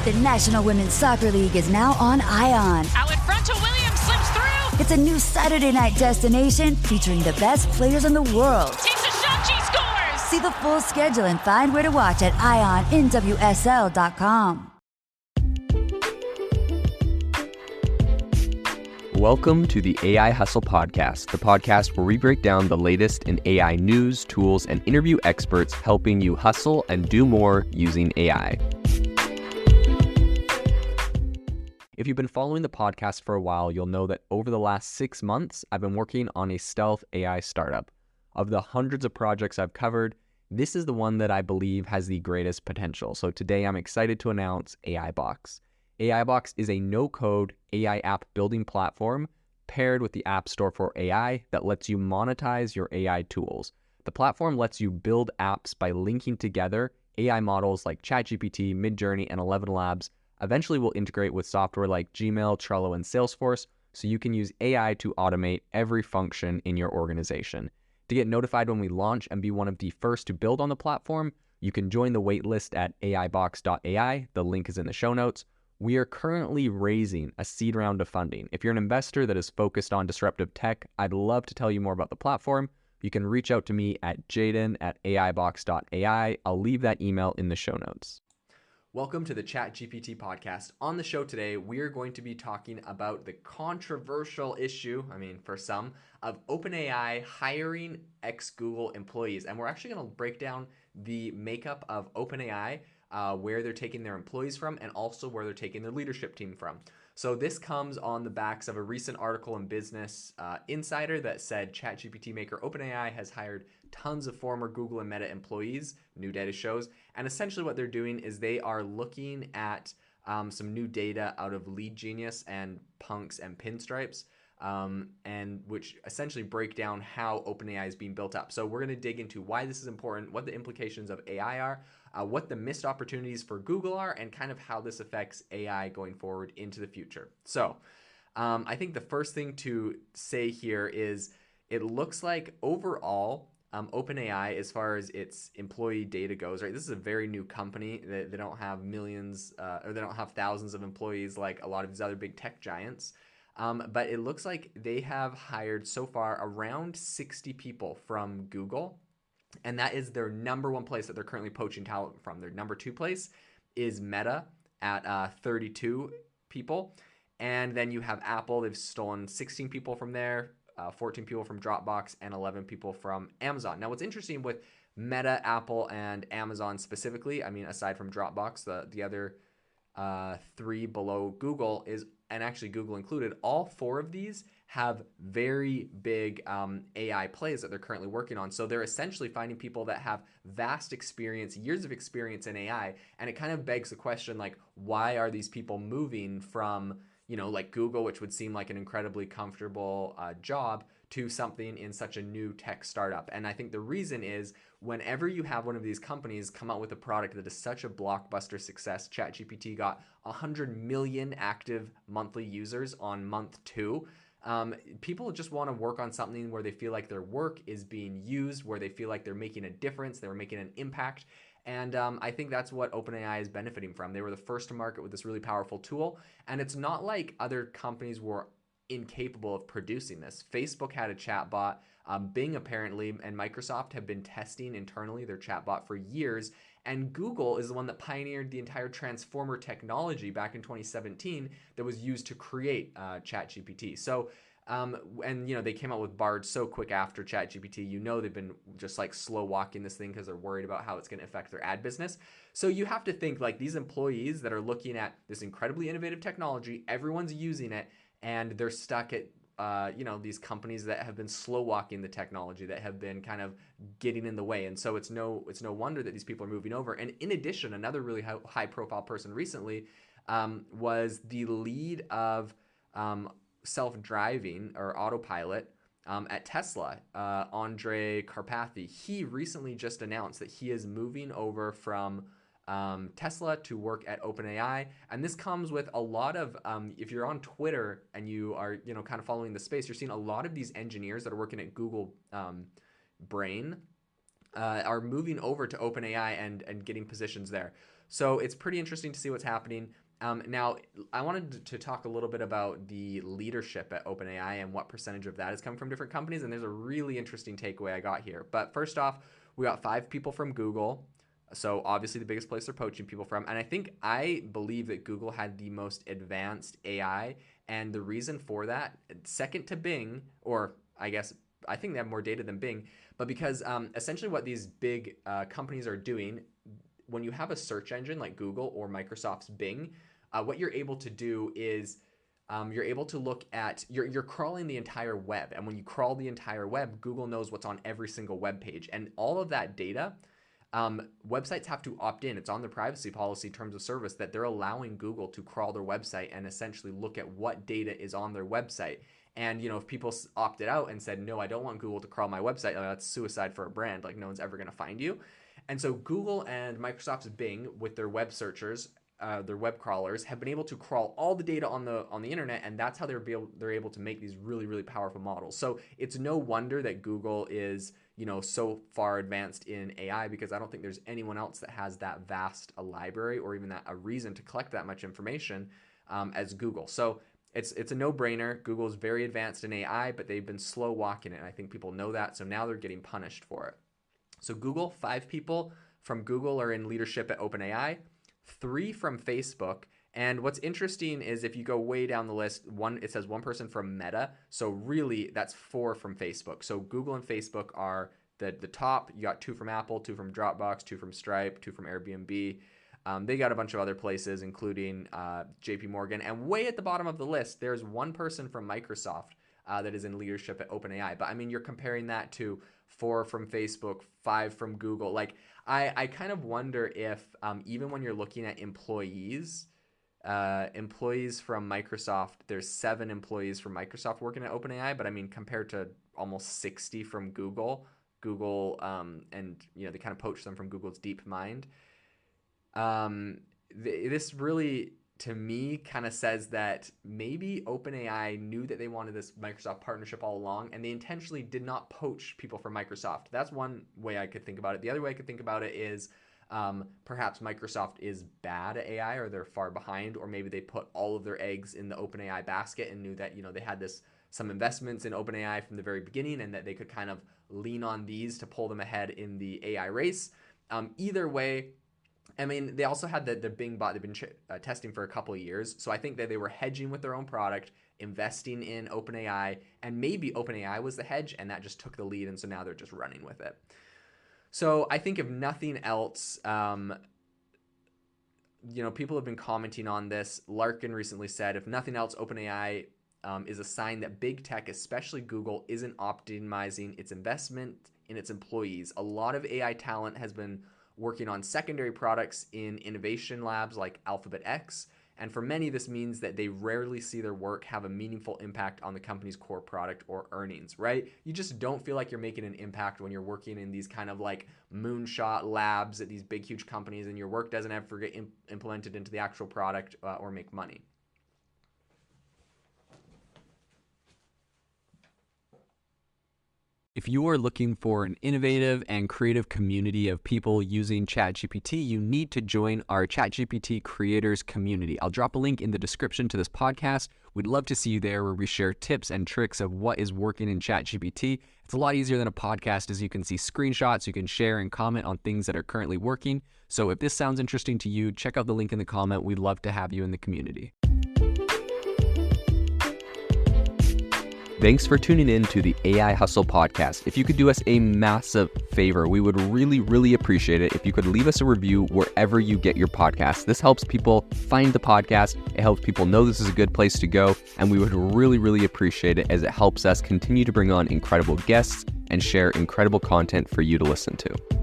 The National Women's Soccer League is now on ION. Out in front to Williams, slips through. It's a new Saturday night destination featuring the best players in the world. Takes a shot, she scores. See the full schedule and find where to watch at IONNWSL.com. Welcome to the AI Hustle Podcast, the podcast where we break down the latest in AI news, tools, and interview experts helping you hustle and do more using AI. If you've been following the podcast for a while, you'll know that over the last 6 months, I've been working on a stealth AI startup. Of the hundreds of projects I've covered, this is the one that I believe has the greatest potential. So today I'm excited to announce AIBox. AIBox is a no-code AI app building platform paired with the App Store for AI that lets you monetize your AI tools. The platform lets you build apps by linking together AI models like ChatGPT, Midjourney, and 11 Labs. Eventually will integrate with software like Gmail, Trello, and Salesforce, so you can use AI to automate every function in your organization. To get notified when we launch and be one of the first to build on the platform, you can join the waitlist at aibox.ai. The link is in the show notes. We are currently raising a seed round of funding. If you're an investor that is focused on disruptive tech, I'd love to tell you more about the platform. You can reach out to me at jaden@aibox.ai. I'll leave that email in the show notes. Welcome to the ChatGPT podcast. On the show today, we are going to be talking about the controversial issue, for some, of OpenAI hiring ex-Google employees. And we're actually going to break down the makeup of OpenAI, where they're taking their employees from, and also where they're taking their leadership team from. So this comes on the backs of a recent article in Business Insider that said ChatGPT maker OpenAI has hired tons of former Google and Meta employees, new data shows. And essentially what they're doing is they are looking at some new data out of Lead Genius and Punks and Pinstripes, and which essentially break down how OpenAI is being built up. So we're going to dig into why this is important, what the implications of AI are, what the missed opportunities for Google are, and kind of how this affects AI going forward into the future. So I think the first thing to say here is it looks like overall OpenAI, as far as its employee data goes, right? This is a very new company. They don't have millions or they don't have thousands of employees like a lot of these other big tech giants. But it looks like they have hired so far around 60 people from Google. And that is their number one place that they're currently poaching talent from. Their number two place is Meta at 32 people. And then you have Apple. They've stolen 16 people from there, 14 people from Dropbox, and 11 people from Amazon. Now, what's interesting with Meta, Apple, and Amazon specifically, aside from Dropbox, the other three below Google and actually Google included, all four of these have very big AI plays that they're currently working on. So they're essentially finding people that have vast experience, years of experience in AI. And it kind of begs the question, like, why are these people moving from, like Google, which would seem like an incredibly comfortable job, to something in such a new tech startup? And I think the reason is whenever you have one of these companies come out with a product that is such a blockbuster success, ChatGPT got 100 million active monthly users on month 2. People just want to work on something where they feel like their work is being used, where they feel like they're making a difference, they're making an impact. And I think that's what OpenAI is benefiting from. They were the first to market with this really powerful tool. And it's not like other companies were incapable of producing this. Facebook had a chatbot. Bing apparently and Microsoft have been testing internally their chatbot for years. And Google is the one that pioneered the entire transformer technology back in 2017 that was used to create ChatGPT. So, they came out with Bard so quick after ChatGPT. They've been just like slow walking this thing because they're worried about how it's going to affect their ad business. So you have to think like these employees that are looking at this incredibly innovative technology, everyone's using it, and they're stuck at these companies that have been slow walking the technology, that have been kind of getting in the way. And so it's no wonder that these people are moving over. And in addition, another really high profile person recently was the lead of self-driving or autopilot at Tesla, Andre Karpathy. He recently just announced that he is moving over from Tesla to work at OpenAI. And this comes with a lot of, if you're on Twitter and you are, kind of following the space, you're seeing a lot of these engineers that are working at Google Brain are moving over to OpenAI and getting positions there. So it's pretty interesting to see what's happening. Now, I wanted to talk a little bit about the leadership at OpenAI and what percentage of that is coming from different companies. And there's a really interesting takeaway I got here. But first off, we got 5 people from Google. So obviously the biggest place they're poaching people from. And I believe that Google had the most advanced AI. And the reason for that, second to Bing, or I think they have more data than Bing, but because essentially what these big companies are doing, when you have a search engine like Google or Microsoft's Bing, what you're able to do is you're able to look at, you're crawling the entire web. And when you crawl the entire web, Google knows what's on every single web page. And all of that data, websites have to opt in. It's on their privacy policy terms of service that they're allowing Google to crawl their website and essentially look at what data is on their website. And, if people opted out and said, no, I don't want Google to crawl my website, that's suicide for a brand. Like, no one's ever going to find you. And so Google and Microsoft's Bing, with their web searchers, their web crawlers, have been able to crawl all the data on the internet, and that's how they're able to make these really, really powerful models. So it's no wonder that Google is, so far advanced in AI, because I don't think there's anyone else that has that vast a library or even a reason to collect that much information as Google. So it's a no-brainer. Google is very advanced in AI, but they've been slow walking it, and I think people know that. So now they're getting punished for it. So Google, 5 people from Google are in leadership at OpenAI, 3 from Facebook. And what's interesting is if you go way down the list, it says 1 person from Meta. So really that's 4 from Facebook. So Google and Facebook are the top. You got 2 from Apple, 2 from Dropbox, 2 from Stripe, 2 from Airbnb. They got a bunch of other places, including JP Morgan. And way at the bottom of the list, there's 1 person from Microsoft that is in leadership at OpenAI. But I mean, you're comparing that to 4 from Facebook, 5 from Google. Like, I kind of wonder if even when you're looking at employees from Microsoft, there's 7 employees from Microsoft working at OpenAI. But I mean, compared to almost 60 from Google, and they kind of poached them from Google's DeepMind. This really, to me, kind of says that maybe OpenAI knew that they wanted this Microsoft partnership all along, and they intentionally did not poach people from Microsoft. That's one way I could think about it. The other way I could think about it is perhaps Microsoft is bad at AI, or they're far behind, or maybe they put all of their eggs in the OpenAI basket and knew that they had some investments in OpenAI from the very beginning, and that they could kind of lean on these to pull them ahead in the AI race. Either way, I mean, they also had the Bing bot they've been testing for a couple of years. So I think that they were hedging with their own product, investing in OpenAI, and maybe OpenAI was the hedge, and that just took the lead, and so now they're just running with it. So I think if nothing else, people have been commenting on this. Larkin recently said, if nothing else, OpenAI is a sign that big tech, especially Google, isn't optimizing its investment in its employees. A lot of AI talent has been working on secondary products in innovation labs like Alphabet X. And for many, this means that they rarely see their work have a meaningful impact on the company's core product or earnings, right? You just don't feel like you're making an impact when you're working in these kind of like moonshot labs at these big, huge companies, and your work doesn't ever get implemented into the actual product or make money. If you are looking for an innovative and creative community of people using ChatGPT, you need to join our ChatGPT creators community. I'll drop a link in the description to this podcast. We'd love to see you there, where we share tips and tricks of what is working in ChatGPT. It's a lot easier than a podcast, as you can see screenshots, you can share and comment on things that are currently working. So if this sounds interesting to you, check out the link in the comment. We'd love to have you in the community. Thanks for tuning in to the AI Hustle podcast. If you could do us a massive favor, we would really, really appreciate it if you could leave us a review wherever you get your podcasts. This helps people find the podcast. It helps people know this is a good place to go. And we would really, really appreciate it, as it helps us continue to bring on incredible guests and share incredible content for you to listen to.